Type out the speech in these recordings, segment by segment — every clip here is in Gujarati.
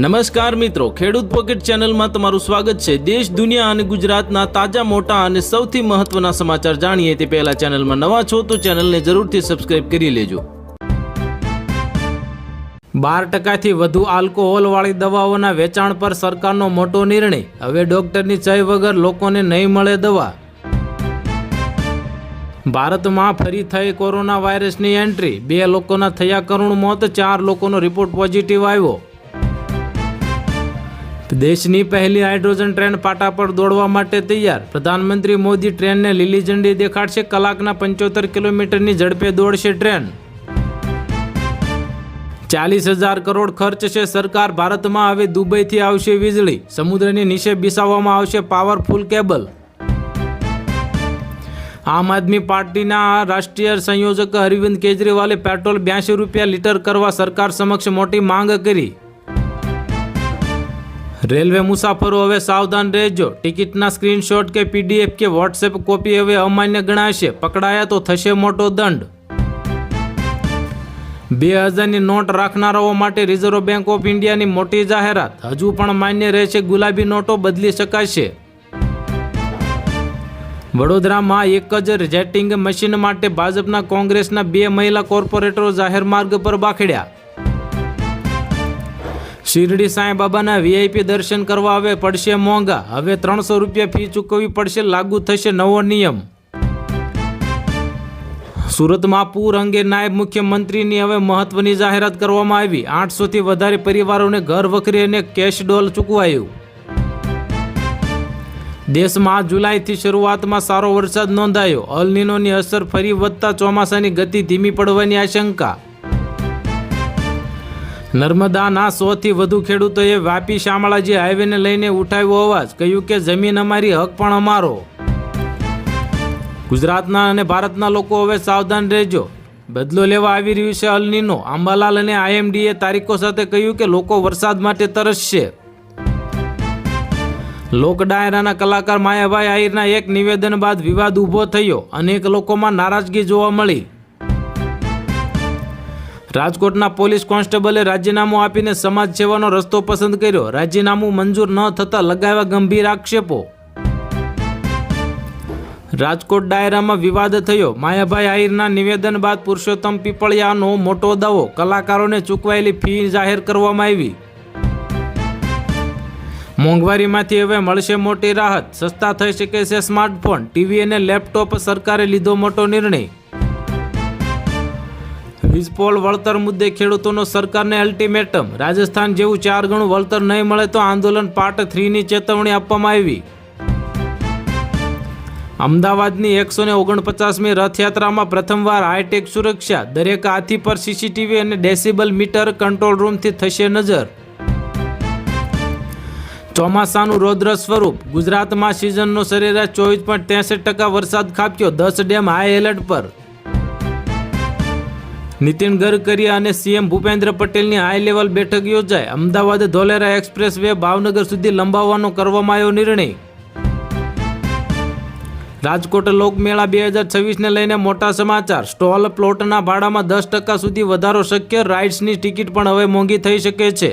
નમસ્કાર મિત્રો, ખેડૂત પોકેટ ચેનલમાં તમારું સ્વાગત છે। દેશ, દુનિયા અને ગુજરાતના તાજા, મોટા અને સૌથી મહત્વના સમાચાર જાણીએ તે પહેલા ચેનલમાં નવા છો તો ચેનલને જરૂરથી સબસ્ક્રાઇબ કરી લેજો। 12% વધુ આલ્કોહોલવાળી દવાઓના વેચાણ પર સરકારનો મોટો નિર્ણય। હવે ડોક્ટરની સહી વગર લોકોને નહીં મળે દવા। ભારતમાં ફરી થઈ કોરોના વાયરસની એન્ટ્રી। 2 લોકોના થયા કરુણ મોત, 4 લોકોનો રિપોર્ટ પોઝિટિવ આવ્યો। દેશની પહેલી હાઇડ્રોજન ટ્રેન પાટા પર દોડવા માટે તૈયાર। પ્રધાનમંત્રી મોદી ટ્રેનને લીલી ઝંડી દેખાડશે। કલાકના 75 કિલોમીટરની ઝડપે દોડશે ટ્રેન। 40,000 કરોડ ખર્ચ છે સરકાર। ભારતમાં હવે દુબઈથી આવશે વીજળી। સમુદ્રની નીચે બિછાવવામાં આવશે પાવરફુલ કેબલ। આમ આદમી પાર્ટીના રાષ્ટ્રીય સંયોજક અરવિંદ કેજરીવાલે પેટ્રોલ 82 રૂપિયા લીટર કરવા સરકાર સમક્ષ મોટી માંગ કરી। રેલવે મુસાફરો હવે સાવધાન રહેજો। ટિકિટના સ્ક્રીનશોટ કે PDF કે વોટ્સએપ કોપી હવે અમાન્ય ગણાશે। પકડાયા તો થશે મોટો દંડ। 2000ની નોટ રાખનારાઓ માટે રિઝર્વ બેંક ઓફ ઇન્ડિયાની મોટી જાહેરાત। હજુ પણ માન્ય રહેશે ગુલાબી નોટો, બદલી શકાશે। વડોદરામાં એક જ જેટિંગ મશીન માટે ભાજપના કોંગ્રેસના 2 મહિલા કોર્પોરેટરો જાહેર માર્ગ પર બાખડ્યા। શિરડી સાંઈબાબાના VIP દર્શન કરવા હવે પડશે મોંઘા। હવે 300 રૂપિયા ફી ચૂકવવી પડશે। લાગુ થશે નવો નિયમ। સુરતમાં પૂર અંગે નાયબ મુખ્યમંત્રીની હવે મહત્વની જાહેરાત કરવામાં આવી। 800થી વધારે પરિવારોને ઘર વખરી અને કેશ ડોલ ચૂકવાયું। દેશમાં જુલાઈથી શરૂઆતમાં સારો વરસાદ નોંધાયો। અલ નીનોની અસર ફરી વધતા ચોમાસાની ગતિ ધીમી પડવાની આશંકા। નર્મદાના 100થી વધુ ખેડૂતોએ વાપી શામળાજી હાઈવેને લઈને ઉઠાવ્યો અવાજ। કહ્યું કે જમીન અમારી, હક પણ અમારો। ગુજરાતના અને ભારતના લોકો હવે સાવધાન રહેજો। બદલો લેવા આવી રહ્યું છે અલ નીનો। અંબાલાલ અને IMDએ તારીખો સાથે કહ્યું કે લોકો વરસાદ માટે તરસશે। લોક ડાયરાના કલાકાર માયાભાઈ આહિરના એક નિવેદન બાદ વિવાદ ઊભો થયો। અનેક લોકોમાં નારાજગી જોવા મળી। રાજકોટના પોલીસ કોન્સ્ટેબલે રાજીનામું આપીને સમાજ સેવાનો રસ્તો પસંદ કર્યો। રાજીનામું મંજૂર ન થતા લગાવ્યા ગંભીર આક્ષેપો। રાજકોટ ડાયરામાં વિવાદ થયો। માયાભાઈ આહિરના નિવેદન બાદ પુરુષોત્તમ પીપળિયાનો મોટો દાવો। કલાકારોને ચૂકવાયેલી ફી જાહેર કરવામાં આવી। મોંઘવારીમાંથી હવે મળશે મોટી રાહત। સસ્તા થઈ શકે છે સ્માર્ટફોન, ટીવી અને લેપટોપ। સરકારે લીધો મોટો નિર્ણય। વીજપોલ વળતર મુદ્દે ખેડૂતોનો સરકારને અલ્ટિમેટમ। રાજસ્થાન જેવું 4 ગણું વળતર નહીં મળે તો આંદોલન પાર્ટ 3ની ચેતવણી આપવામાં આવી। અમદાવાદની 149મી રથયાત્રામાં પ્રથમવાર હાઈટેક સુરક્ષા। દરેક હાથી પર CCTV અને ડેસિબલ મીટર, કંટ્રોલ રૂમથી થશે નજર। ચોમાસાનું રૌદ્ર સ્વરૂપ। ગુજરાતમાં સિઝનનો સરેરાશ 24.63% વરસાદ ખાબક્યો। 10 ડેમ હાઈ એલર્ટ પર। નીતિન ગડકરી અને CM ભૂપેન્દ્ર પટેલની હાઈ લેવલ બેઠક યોજાઈ। અમદાવાદ ધોલેરા એક્સપ્રેસ વે ભાવનગર સુધી લંબાવવાનો કરવામાં આવ્યો નિર્ણય। રાજકોટ લોકમેળા 2026ને લઈને મોટા સમાચાર। સ્ટોલ પ્લોટના ભાડામાં 10% સુધી વધારો શક્ય। રાઇડ્સની ટિકિટ પણ હવે મોંઘી થઈ શકે છે।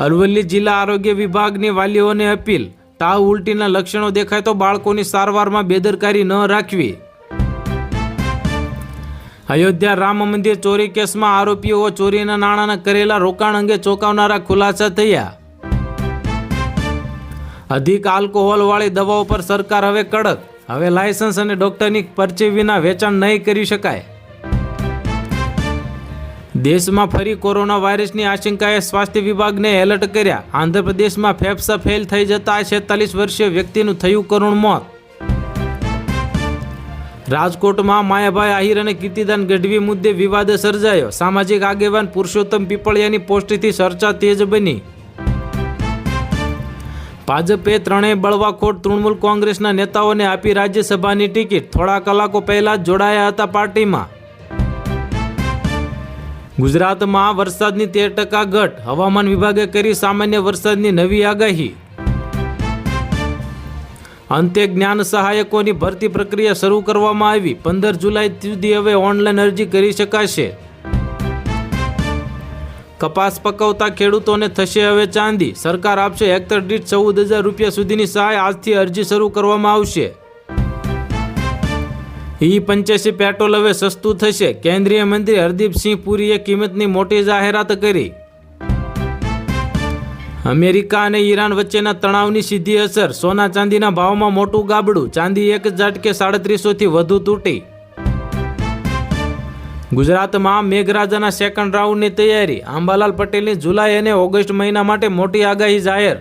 અરવલ્લી જિલ્લા આરોગ્ય વિભાગની વાલીઓને અપીલ। તાવ, ઉલટીના લક્ષણો દેખાય તો બાળકોની સારવારમાં બેદરકારી ન રાખવી। અયોધ્યા રામ મંદિર ચોરી કેસમાં આરોપીઓ ચોરીના નાણાંના કરેલા રોકાણ અંગે ચોંકાવનારા ખુલાસા થયા। અધિક આલ્કોહોલવાળી દવાઓ પર સરકાર હવે કડક। હવે લાયસન્સ અને ડોક્ટરની પરચી વિના વેચાણ નહીં કરી શકાય। દેશમાં ફરી કોરોના વાયરસની આશંકાએ સ્વાસ્થ્ય વિભાગને એલર્ટ કર્યા। આંધ્રપ્રદેશમાં ફેફસા ફેલ થઈ જતા 46 વર્ષીય વ્યક્તિનું થયું કરુણ મોત। રાજકોટમાં માયાભાઈ આહિર અને કીર્તિદાન ગઢવી મુદ્દે વિવાદ સર્જાયો। સામાજિક આગેવાન પુરુષોત્તમ પીપળિયાની પોસ્ટથી ચર્ચા તેજ બની। ભાજપે 3 બળવાખોર તૃણમૂલ કોંગ્રેસના નેતાઓને આપી રાજ્યસભાની ટિકિટ। થોડા કલાકો પહેલા જ જોડાયા હતા પાર્ટીમાં। ગુજરાતમાં વરસાદની 13% ઘટ। હવામાન વિભાગે કરી સામાન્ય વરસાદની નવી આગાહી। અંતે જ્ઞાન સહાયકોની ભરતી પ્રક્રિયા શરૂ કરવામાં આવી। 15 જુલાઈ સુધી હવે ઓનલાઈન અરજી કરી શકાશે। કપાસ પકવતા ખેડૂતોને થશે હવે ચાંદી. સરકાર આપશે હેક્ટર દીઠ 14,000 રૂપિયા સુધીની સહાય. આજથી અરજી શરૂ કરવામાં આવશે. E85 પેટ્રોલ હવે સસ્તું થશે. કેન્દ્રીય મંત્રી હરદીપસિંહ પુરીએ કિંમતની મોટી જાહેરાત કરી. અમેરિકા અને ઈરાન વચ્ચેના તણાવની સીધી અસર. સોના ચાંદીના ભાવમાં મોટું ગાબડું. ચાંદી એક ઝાટકે 3700થી વધુ તૂટી. ગુજરાતમાં મેઘરાજાના સેકન્ડ રાઉન્ડની તૈયારી. અંબાલાલ પટેલની જુલાઈ અને ઓગસ્ટ મહિના માટે મોટી આગાહી જાહેર.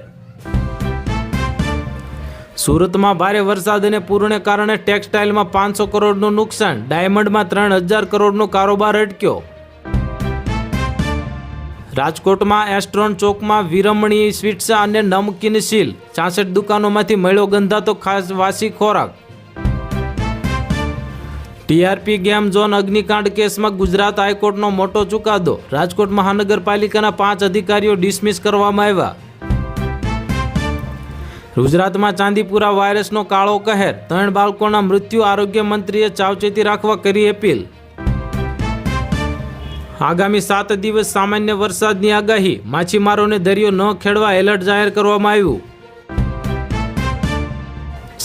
સુરતમાં ભારે વરસાદ અને પૂરને કારણે ટેક્સટાઇલમાં 500 કરોડનું નુકસાન. ડાયમંડમાં 3000 કરોડનો કારોબાર અટક્યો. રાજકોટમાં એસ્ટ્રોન ચોકમાં વિરમણી સ્વીટ્સ અને નમકીન સીલ. 66 દુકાનોમાંથી મળ્યો ગંધાતો ખાસ વાસી ખોરાક. ટીઆરપી ગેમ ઝોન અગ્નિકાંડ કેસમાં ગુજરાત હાઈકોર્ટનો મોટો ચુકાદો. રાજકોટ મહાનગરપાલિકાના 5 અધિકારીઓ ડિસમિસ કરવામાં આવ્યા. ગુજરાતમાં ચાંદીપુરા વાયરસનો કાળો કહેર. 3 બાળકોના મૃત્યુ. આરોગ્ય મંત્રીએ સાવચેતી રાખવા કરી અપીલ. આગામી 7 દિવસ સામાન્ય વરસાદની આગાહી. માછીમારોને દરિયો ન ખેડવા એલર્ટ જાહેર કરવામાં આવ્યું.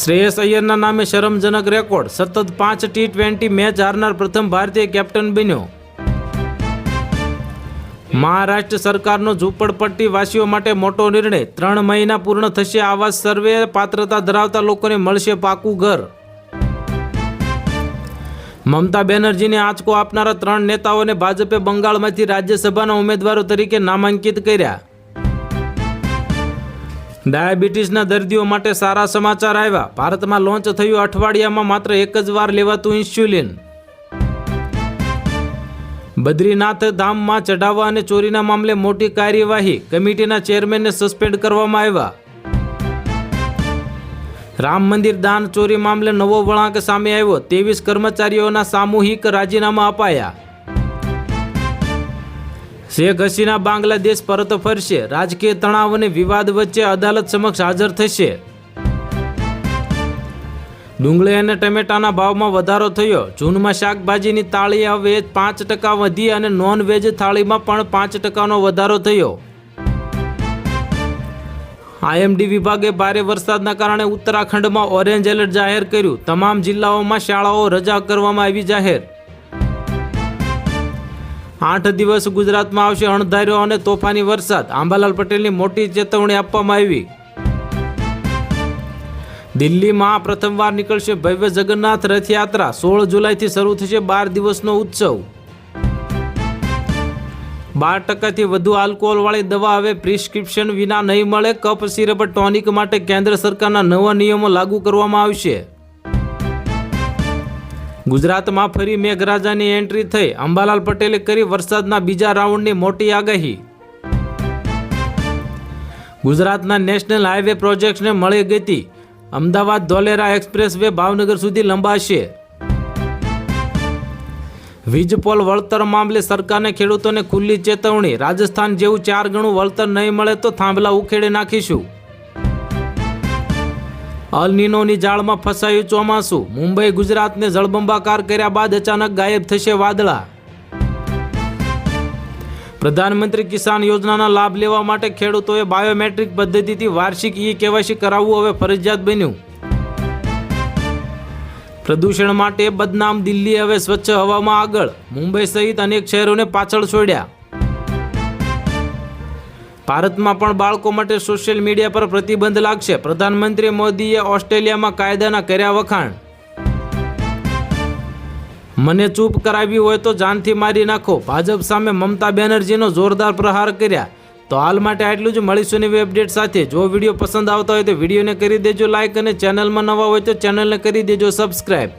શ્રેયસ અય્યરના નામે શરમજનક રેકોર્ડ. સતત 5 T20 મેચ હારનાર પ્રથમ ભારતીય કેપ્ટન બન્યો. મહારાષ્ટ્ર સરકારનો ઝૂંપડપટ્ટી વાસીઓ માટે મોટો નિર્ણય. 3 મહિના પૂર્ણ થશે આવાસ સર્વે. પાત્રતા ધરાવતા લોકોને મળશે પાકું ઘર. મમતા બેનર્જીને આંચકો આપનારા 3 નેતાઓને ભાજપે બંગાળમાંથી રાજ્યસભાના ઉમેદવારો તરીકે નામાંકિત કર્યા. ડાયાબિટીસના દર્દીઓ માટે સારા સમાચાર આવ્યા. ભારતમાં લોન્ચ થયું અઠવાડિયામાં માત્ર 1 જ વાર લેવાતું ઇન્સ્યુલિન. બદ્રીનાથ ધામમાં ચઢાવા અને ચોરીના મામલે મોટી કાર્યવાહી. કમિટીના ચેરમેનને સસ્પેન્ડ કરવામાં આવ્યા. રામ મંદિર દાન ચોરી મામલે નવો વળાંક સામે આવ્યો. 23 કર્મચારીઓના સામૂહિક રાજીનામા અપાયા. શેખ હસીના બાંગ્લાદેશ પરત ફરશે. રાજકીય તણાવ અને વિવાદ વચ્ચે અદાલત સમક્ષ હાજર થશે. ડુંગળી અને ટમેટાના ભાવમાં વધારો થયો. જૂનમાં શાકભાજીની થાળી હવે 5% વધી અને નોન વેજ થાળીમાં પણ 5%નો વધારો થયો. આઈએમડી વિભાગે ભારે વરસાદના કારણે ઉત્તરાખંડમાં ઓરેન્જ એલર્ટ જાહેર કર્યું. તમામ જિલ્લાઓમાં શાળાઓ રજા કરવામાં આવી જાહેર. 8 દિવસ ગુજરાતમાં આવશે અણધાર્યો અને તોફાની વરસાદ. અંબાલાલ પટેલની મોટી ચેતવણી આપવામાં આવી. દિલ્હીમાં પ્રથમવાર નીકળશે ભવ્ય જગન્નાથ રથયાત્રા. 16 જુલાઈથી શરૂ થશે 12 દિવસનો ઉત્સવ. 12%થી વધુ આલ્કોહોલવાળી દવા હવે પ્રિસ્ક્રિપ્શન વિના નહીં મળે. કફ સિરપ ટોનિક માટે કેન્દ્ર સરકારના નવા નિયમો લાગુ કરવામાં આવશે. ગુજરાતમાં ફરી મેઘરાજાની એન્ટ્રી થઈ. અંબાલાલ પટેલે કરી વરસાદના બીજા રાઉન્ડની મોટી આગાહી. ગુજરાતના નેશનલ હાઈવે પ્રોજેક્ટ્સને મળી ગતિ. અમદાવાદ ધોલેરા એક્સપ્રેસ વે ભાવનગર સુધી લંબાશે. વીજપોલ વળતર મામલે સરકારને ખેડૂતોને ખુલ્લી ચેતવણી. રાજસ્થાન જેવું 4 ગણું વળતર નહીં મળે તો થાંભલા ઉખેડી નાખીશું. અલ નીનોની જાળમાં ફસાયું ચોમાસું. મુંબઈ ગુજરાતને જળબંબાકાર કર્યા બાદ અચાનક ગાયબ થશે વાદળા. પ્રધાનમંત્રી કિસાન યોજનાના લાભ લેવા માટે ખેડૂતોએ બાયોમેટ્રિક પદ્ધતિથી વાર્ષિક E-KYC કરાવવું હવે ફરજિયાત બન્યું. પ્રદૂષણ માટે બદનામ દિલ્હી હવે સ્વચ્છ હવામાં આગળ. મુંબઈ સહિત અનેક શહેરોને પાછળ છોડ્યા. ભારતમાં પણ બાળકો માટે સોશિયલ મીડિયા પર પ્રતિબંધ લાગશે. પ્રધાનમંત્રી મોદીએ ઓસ્ટ્રેલિયામાં કાયદાના કર્યા વખાણ. મને ચૂપ કરાવી હોય તો જાનથી મારી નાખો. ભાજપ સામે મમતા બેનર્જીનો જોરદાર પ્રહાર કર્યા. તો હાલ માટે આટલું જ. મળીશું નવી અપડેટ સાથે. જો વિડીયો પસંદ આવતા હોય તો વિડીયોને કરી દેજો લાઇક અને ચેનલમાં નવા હોય તો ચેનલને કરી દેજો સબસ્ક્રાઈબ.